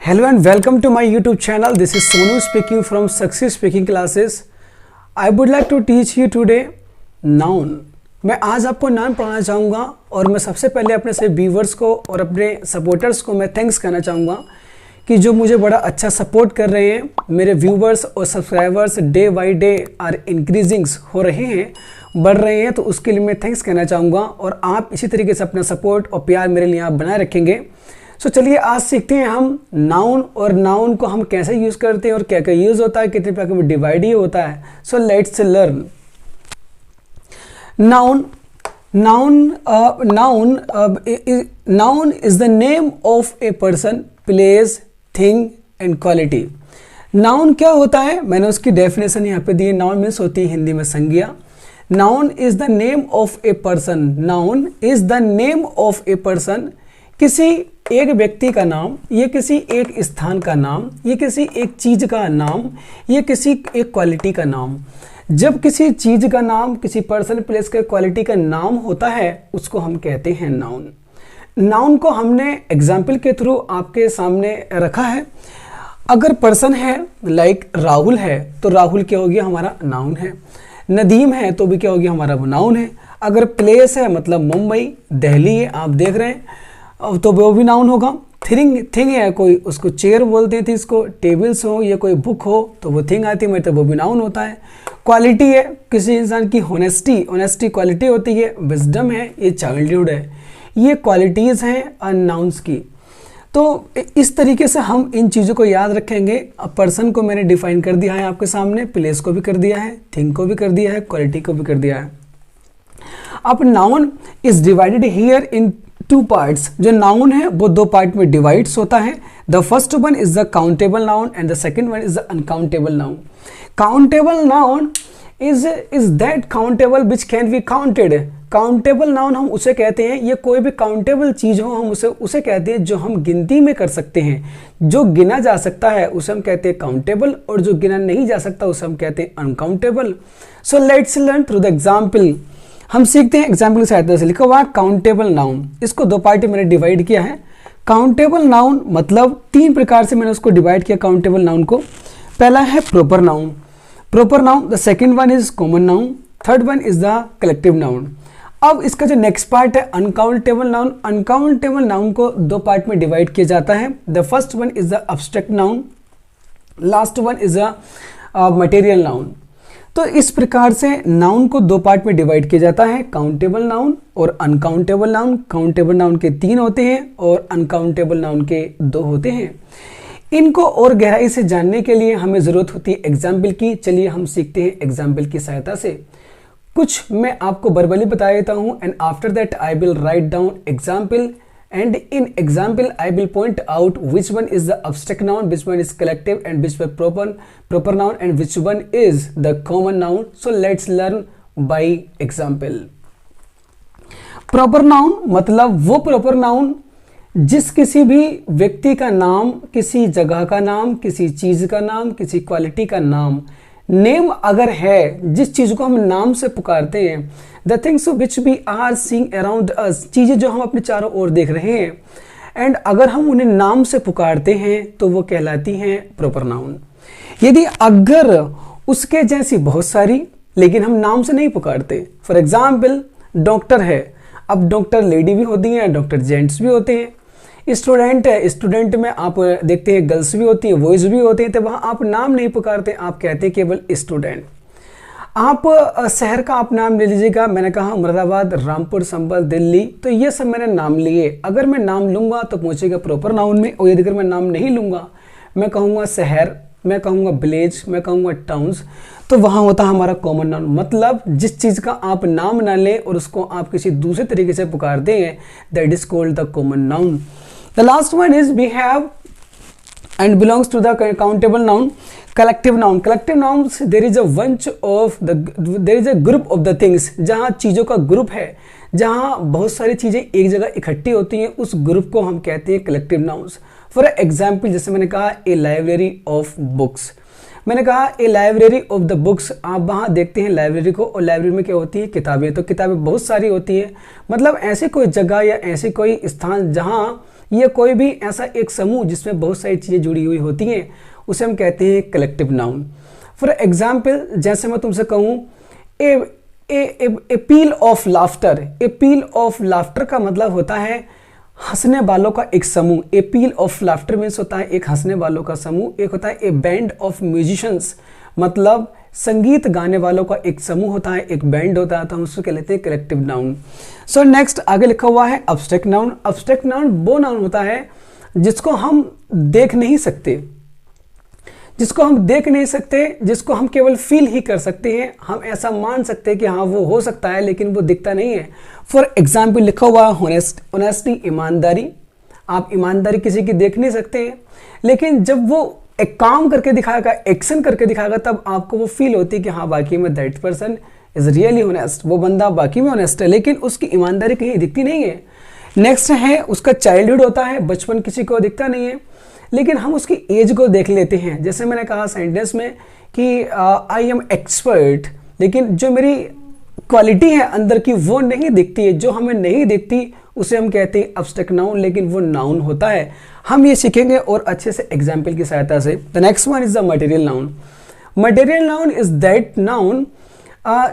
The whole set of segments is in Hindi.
Hello and welcome to my YouTube channel. This is Sonu speaking from Success Speaking Classes. I would like to teach you today noun. मैं आज आपको नाउन पढ़ाना चाहूँगा और मैं सबसे पहले अपने सभी व्यूवर्स को और अपने सपोर्टर्स को मैं थैंक्स करना चाहूँगा कि जो मुझे बड़ा अच्छा सपोर्ट कर रहे हैं। मेरे व्यूवर्स और subscribers day by day are increasings हो रहे हैं, बढ़ रहे हैं, तो उसके लिए मैं थैंक्स कहना चाहूँगा और आप इसी तरीके से अपना सपोर्ट और प्यार मेरे लिए आप बनाए रखेंगे। सो चलिए आज सीखते हैं हम नाउन और नाउन को हम कैसे यूज़ करते हैं और क्या क्या यूज़ होता है, कितने प्रकार में डिवाइड ही होता है। So let's learn noun. Noun is the name of a person, place, thing and quality. Noun क्या होता है, मैंने उसकी डेफिनेशन यहाँ पे दी है। नाउन मीन्स होती है हिंदी में संज्ञा। Noun is the name of a person. Noun is the name of a person, किसी एक व्यक्ति का नाम, ये किसी एक स्थान का नाम, ये किसी एक चीज़ का नाम, ये किसी एक क्वालिटी का नाम। जब किसी चीज़ का नाम, किसी पर्सन, प्लेस के क्वालिटी का नाम होता है उसको हम कहते हैं नाउन। नाउन को हमने एग्जाम्पल के थ्रू आपके सामने रखा है। अगर पर्सन है लाइक राहुल है तो राहुल क्या हो गया, हमारा नाउन है। नदीम है तो भी क्या हो गया, हमारा वो नाउन है। अगर प्लेस है मतलब मुंबई, दिल्ली है, आप देख रहे हैं, तो वो भी नाउन होगा। थिंग है कोई, उसको चेयर बोलते थे, इसको टेबल्स हो या कोई बुक हो तो वो थिंग आती है, मतलब वो भी नाउन होता है। क्वालिटी है किसी इंसान की, ऑनेस्टी क्वालिटी होती है। विजडम है, ये चाइल्डहुड है। ये क्वालिटीज़ हैं नाउन्स की। तो इस तरीके से हम इन चीज़ों को याद रखेंगे। अब पर्सन को मैंने डिफाइन कर दिया है आपके सामने, प्लेस को भी कर दिया है, थिंग को भी कर दिया है, क्वालिटी को भी कर दिया है। अब noun is divided here in two parts. जो नाउन है वो दो पार्ट में डिवाइड्स होता है। The first one is the countable noun and the second one is the uncountable noun. Countable noun is that countable which can be counted. Countable noun हम उसे कहते हैं, ये कोई भी काउंटेबल चीज हो हम उसे कहते हैं जो हम गिनती में कर सकते हैं। जो गिना जा सकता है उसे हम कहते हैं काउंटेबल और जो गिना नहीं जा सकता उसे हम कहते हैं uncountable. So let's learn through the example. हम सीखते हैं एग्जाम्पल की सहायता से। लिखा हुआ है काउंटेबल नाउन। इसको दो पार्ट में मैंने डिवाइड किया है। काउंटेबल नाउन मतलब तीन प्रकार से मैंने उसको डिवाइड किया काउंटेबल नाउन को। पहला है proper noun, the second one is common noun, third one is the collective noun. अब इसका जो नेक्स्ट पार्ट है अनकाउंटेबल नाउन। अनकाउंटेबल नाउन को दो पार्ट में डिवाइड किया जाता है। The first one is the abstract noun, last one is the material noun. तो इस प्रकार से नाउन को दो पार्ट में डिवाइड किया जाता है, काउंटेबल नाउन और अनकाउंटेबल नाउन। काउंटेबल नाउन के 3 होते हैं और अनकाउंटेबल नाउन के 2 होते हैं। इनको और गहराई से जानने के लिए हमें ज़रूरत होती है एग्जाम्पल की। चलिए हम सीखते हैं एग्जाम्पल की सहायता से। कुछ मैं आपको वर्बली बता देता हूँ and after that I will write down example and in example I will point out which one is the abstract noun, which one is collective and which one proper noun and which one is the common noun. So let's learn by example. Proper noun मतलब वो proper noun जिस किसी भी व्यक्ति का नाम, किसी जगह का नाम, किसी चीज का नाम, किसी क्वालिटी का नाम, नेम अगर है, जिस चीज को हम नाम से पुकारते हैं, the things which we are seeing around us, चीजें जो हम अपने चारों ओर देख रहे हैं, एंड अगर हम उन्हें नाम से पुकारते हैं तो वो कहलाती हैं प्रॉपर नाउन। यदि अगर उसके जैसी बहुत सारी लेकिन हम नाम से नहीं पुकारते, फॉर एग्जाम्पल डॉक्टर है, अब डॉक्टर लेडी भी होती हैं, डॉक्टर जेंट्स भी होते हैं। स्टूडेंट है, स्टूडेंट में आप देखते हैं गर्ल्स भी होती हैं, बॉयज भी होते हैं, तो वहाँ आप नाम नहीं पुकारते, आप कहते हैं केवल स्टूडेंट। आप शहर का आप नाम ले लीजिएगा, मैंने कहा मुरादाबाद, रामपुर, संभल, दिल्ली, तो ये सब मैंने नाम लिए। अगर मैं नाम लूँगा तो पहुँचेगा प्रॉपर नाउन में, और यदि अगर मैं नाम नहीं लूँगा, मैं कहूँगा शहर, मैं कहूँगा विलेज, मैं कहूँगा टाउन्स, तो वहाँ होता है हमारा कॉमन नाउन। मतलब जिस चीज़ का आप नाम ना लें और उसको आप किसी दूसरे तरीके से पुकारते हैं, that is called the common noun. The last one is we have and belongs to the countable noun, collective noun. Collective nouns there is a bunch of there is a group of the things, जहाँ चीज़ों का ग्रुप है, जहाँ बहुत सारी चीज़ें एक जगह इकट्ठी होती हैं, उस ग्रुप को हम कहते हैं कलेक्टिव नाउन्स। फॉर एग्जाम्पल जैसे मैंने कहा ए लाइब्रेरी ऑफ बुक्स, मैंने कहा ए लाइब्रेरी ऑफ द बुक्स, आप वहाँ देखते हैं लाइब्रेरी को, और लाइब्रेरी में क्या होती है, किताबें। तो किताबें बहुत सारी होती हैं, मतलब ऐसी कोई जगह या ऐसी कोई स्थान जहाँ या कोई भी ऐसा एक समूह जिसमें बहुत सारी चीज़ें जुड़ी हुई होती हैं, उसे हम कहते हैं कलेक्टिव नाउन। फॉर एग्जाम्पल, जैसे मैं तुमसे कहूँ ए पील of laughter. A peel of laughter का मतलब होता है हंसने वालों का एक समूह। ए पील ऑफ लाफ्टर मीन्स होता है एक हंसने वालों का समूह। एक होता है ए बैंड ऑफ म्यूजिशियंस, मतलब संगीत गाने वालों का एक समूह होता है, एक बैंड होता है, तो हम उसको कह लेते हैं कलेक्टिव नाउन। सो नेक्स्ट आगे लिखा हुआ है अब्स्ट्रैक्ट नाउन। अब्स्ट्रैक्ट नाउन वो नाउन होता है जिसको हम देख नहीं सकते, जिसको हम देख नहीं सकते, जिसको हम केवल फील ही कर सकते हैं। हम ऐसा मान सकते हैं कि हाँ वो हो सकता है, लेकिन वो दिखता नहीं है। फॉर एग्जाम्पल लिखा हुआ है ऑनेस्टी, ईमानदारी। आप ईमानदारी किसी की देख नहीं सकते हैं, लेकिन जब वो एक काम करके दिखाएगा, एक्शन करके दिखाएगा, तब आपको वो फील होती है कि हाँ बाकी में that person is really honest, वो बंदा बाकी में ऑनेस्ट है, लेकिन उसकी ईमानदारी कहीं दिखती नहीं है। नेक्स्ट है उसका चाइल्डहुड होता है, बचपन किसी को दिखता नहीं है, लेकिन हम उसकी एज को देख लेते हैं। जैसे मैंने कहा सेंटेंस में कि आई एम एक्सपर्ट, लेकिन जो मेरी क्वालिटी है अंदर की वो नहीं दिखती है, जो हमें नहीं दिखती उसे हम कहते हैं अब्स्ट्रैक्ट नाउन, लेकिन वो नाउन होता है। हम ये सीखेंगे और अच्छे से एग्जाम्पल की सहायता से। The next one is the material noun. Material noun is that noun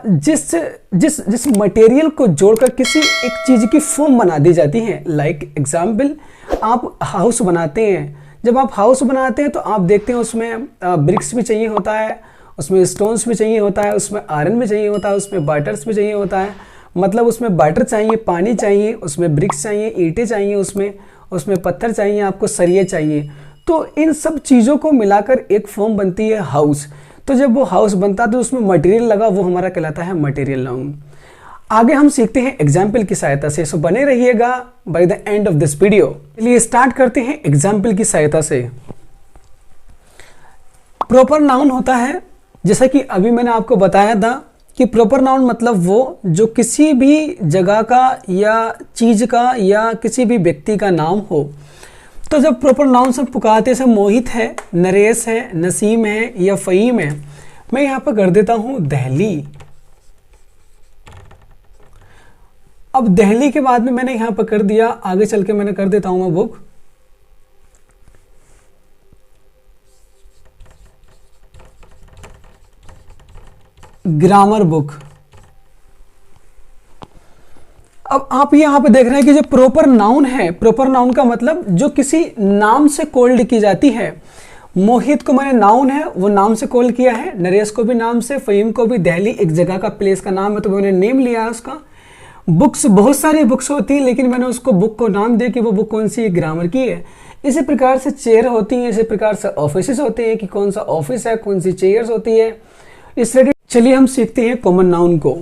जिस मटेरियल को जोड़कर किसी एक चीज की फॉर्म बना दी जाती है। लाइक एग्जाम्पल, आप हाउस बनाते हैं। जब आप हाउस बनाते हैं तो आप देखते हैं उसमें ब्रिक्स भी चाहिए होता है, उसमें स्टोन्स भी चाहिए होता है, उसमें आयरन भी चाहिए होता है, उसमें बाटर्स भी चाहिए होता है, मतलब उसमें बाटर चाहिए, पानी चाहिए, उसमें ब्रिक्स चाहिए, ईंटें चाहिए, उसमें पत्थर चाहिए, आपको सरिये चाहिए। तो इन सब चीज़ों को मिलाकर एक फॉर्म बनती है हाउस। तो जब वो हाउस बनता है तो उसमें मटेरियल लगा, वो हमारा कहलाता है मटेरियल नाउन। आगे हम सीखते हैं एग्जाम्पल की सहायता से, सो बने रहिएगा by the end of this video. चलिए स्टार्ट करते हैं एग्जाम्पल की सहायता से। प्रॉपर नाउन होता है, जैसा कि अभी मैंने आपको बताया था कि प्रॉपर नाउन मतलब वो जो किसी भी जगह का या चीज का या किसी भी व्यक्ति का नाम हो। तो जब प्रॉपर नाउन से पुकारते से मोहित है, नरेश है, नसीम है या फ़हीम है, मैं यहाँ पर कर देता हूँ दहली। अब दहली के बाद में मैंने यहाँ पर कर दिया, आगे चल के मैंने कर देता हूँ मैं बुक। Grammar book. अब आप यहाँ पे देख रहे हैं कि जो प्रॉपर नाउन है, प्रॉपर नाउन का मतलब जो किसी नाम से कॉल्ड की जाती है। मोहित को मैंने नाउन है वो नाम से कॉल किया है, नरेश को भी नाम से, फ़हीम को भी। दहली एक जगह का, प्लेस का नाम है, तो मैंने नेम लिया है उसका। बुक्स, बहुत सारी बुक्स होती हैं, लेकिन मैंने उसको बुक को नाम दिया कि वो बुक कौन सी ग्रामर की है। इसी प्रकार से चेयर होती हैं, इसी प्रकार से ऑफिस होते हैं कि कौन सा ऑफिस है, कौन सी चेयर्स होती है। इस रिलेटेड चलिए हम सीखते हैं कॉमन नाउन को।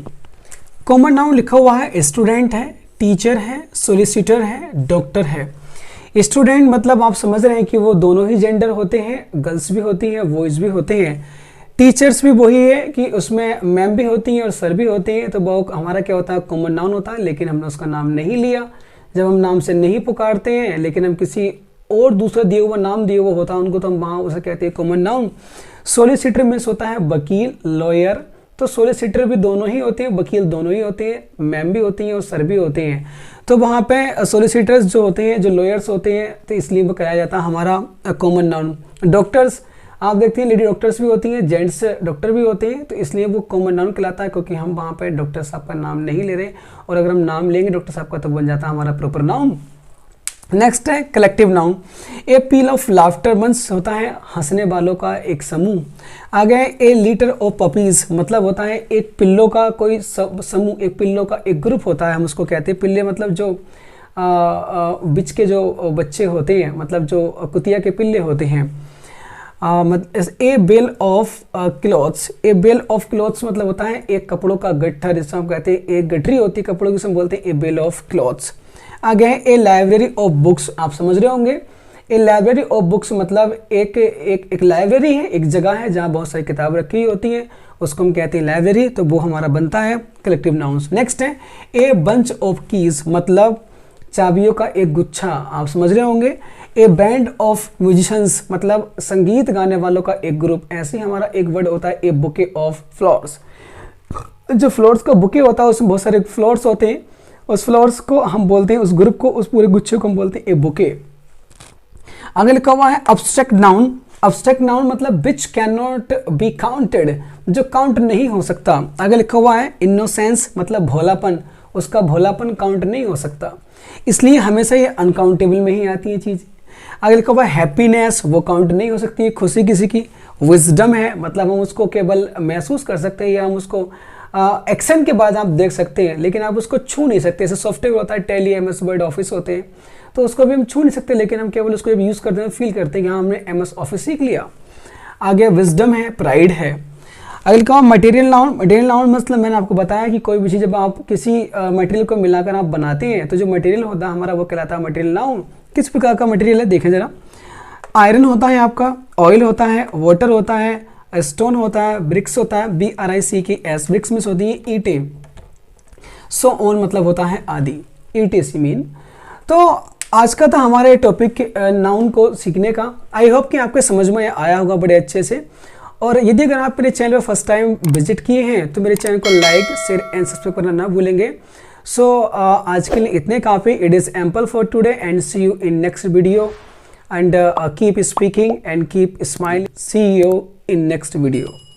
कॉमन नाउन लिखा हुआ है स्टूडेंट है, टीचर है, सोलिसिटर है, डॉक्टर है। स्टूडेंट मतलब आप समझ रहे हैं कि वो दोनों ही जेंडर होते हैं, गर्ल्स भी होती हैं, बॉयज़ भी होते हैं। टीचर्स भी वही है कि उसमें मैम भी होती हैं और सर भी होते हैं, तो वो हमारा क्या होता है, कॉमन नाउन होता है, लेकिन हमने उसका नाम नहीं लिया। जब हम नाम से नहीं पुकारते हैं, लेकिन हम किसी और दूसरा दिए हुआ नाम दिए हुआ होता है उनको, तो हम वहाँ उसे कहते हैं कॉमन नाउन। सोलिसिटर मीन्स होता है वकील, लॉयर। तो सोलिसिटर भी दोनों ही होते हैं, वकील दोनों ही होते हैं, मैम भी होती हैं और सर भी होते हैं। तो वहाँ पे सोलिसिटर्स जो होते हैं, जो लॉयर्स होते हैं, तो इसलिए वो कराया जाता है हमारा कॉमन नाउन। डॉक्टर्स आप देखते हैं, लेडी डॉक्टर्स भी होती हैं, जेंट्स डॉक्टर भी होते हैं, तो इसलिए वो कॉमन नाउन कहलाता है, क्योंकि हम वहाँ पे डॉक्टर साहब का नाम नहीं ले रहे। और अगर हम नाम लेंगे डॉक्टर साहब का, तो बन जाता है हमारा प्रॉपर नाउन। नेक्स्ट है collective noun. A peel of laughter means होता है हंसने वालों का एक समूह। आगे ए लीटर ऑफ पपीज मतलब होता है एक पिल्लों का कोई समूह, एक पिल्लों का एक ग्रुप होता है, हम उसको कहते हैं पिल्ले, मतलब जो बिच के जो बच्चे होते हैं, मतलब जो कुतिया के पिल्ले होते हैं। A bale of clothes. A bale of clothes मतलब होता है एक कपड़ों का गट्ठा, जिसको हम कहते हैं एक गठरी होती है कपड़ों की, हम बोलते हैं ए बेल ऑफ क्लॉथ्स। आगे है ए लाइब्रेरी ऑफ बुक्स। आप समझ रहे होंगे, ए लाइब्रेरी ऑफ बुक्स मतलब एक लाइब्रेरी है, एक जगह है जहाँ बहुत सारी किताब रखी होती है, उसको हम कहते हैं लाइब्रेरी, तो वो हमारा बनता है कलेक्टिव नाउन्स। नेक्स्ट है ए बंच ऑफ कीज मतलब चाबियों का एक गुच्छा। आप समझ रहे होंगे। ए बैंड ऑफ म्यूजिशियंस मतलब संगीत गाने वालों का एक ग्रुप। ऐसे ही हमारा एक वर्ड होता है ए बुके ऑफ फ्लावर्स। जो फ्लावर्स का बुके होता है उसमें बहुत सारे फ्लावर्स होते हैं, उस फ्लावर्स को हम बोलते हैं, उस ग्रुप को, उस पूरे गुच्छे को हम बोलते हैं ए बुके। आगे लिखा हुआ है अब्स्ट्रैक्ट नाउन। अब्स्ट्रैक्ट नाउन मतलब which can not be counted, जो काउंट नहीं हो सकता। आगे लिखा हुआ है इनोसेंस मतलब भोलापन, उसका भोलापन काउंट नहीं हो सकता, इसलिए हमेशा ये अनकाउंटेबल में ही आती है चीज़। आगे लिखा हुआ है हैप्पीनेस, वो काउंट नहीं हो सकती है खुशी किसी की। विजडम है मतलब हम उसको केवल महसूस कर सकते हैं या हम उसको एक्शन के बाद आप देख सकते हैं, लेकिन आप उसको छू नहीं सकते। जैसे सॉफ्टवेयर होता है, टेली, एमएस वर्ड, ऑफिस होते हैं, तो उसको भी हम छू नहीं सकते, लेकिन हम केवल उसको जब यूज़ करते हैं फील करते हैं कि हाँ हमने एमएस ऑफिस सीख लिया। आगे विजडम है, प्राइड है। अगर कहा मटेरियल नाउन, मटेरियल नाउन मतलब मैंने आपको बताया कि कोई भी चीज़ जब आप किसी मटेरियल को मिलाकर आप बनाते हैं तो जो मटेरियल होता है हमारा वो कहलाता है मटेरियल नाउन। किस प्रकार का मटेरियल है देखें जरा। आयरन होता है आपका, ऑयल होता है, वाटर होता है, स्टोन होता है, ब्रिक्स होता है, BRICKS, ब्रिक्स मीन्स होती है ईंटें, सो ऑन मतलब होता है आदि, ईंटें मीन। तो आज का था हमारे टॉपिक नाउन को सीखने का। आई होप कि आपके समझ में आया होगा बड़े अच्छे से। और यदि अगर आप मेरे चैनल पर फर्स्ट टाइम विजिट किए हैं तो मेरे चैनल को लाइक, शेयर एंड सब्सक्राइब करना ना भूलेंगे। सो आज के लिए इतने काफ़ी। It is ample for today and see you in next video and keep speaking and keep smile. See you in next video.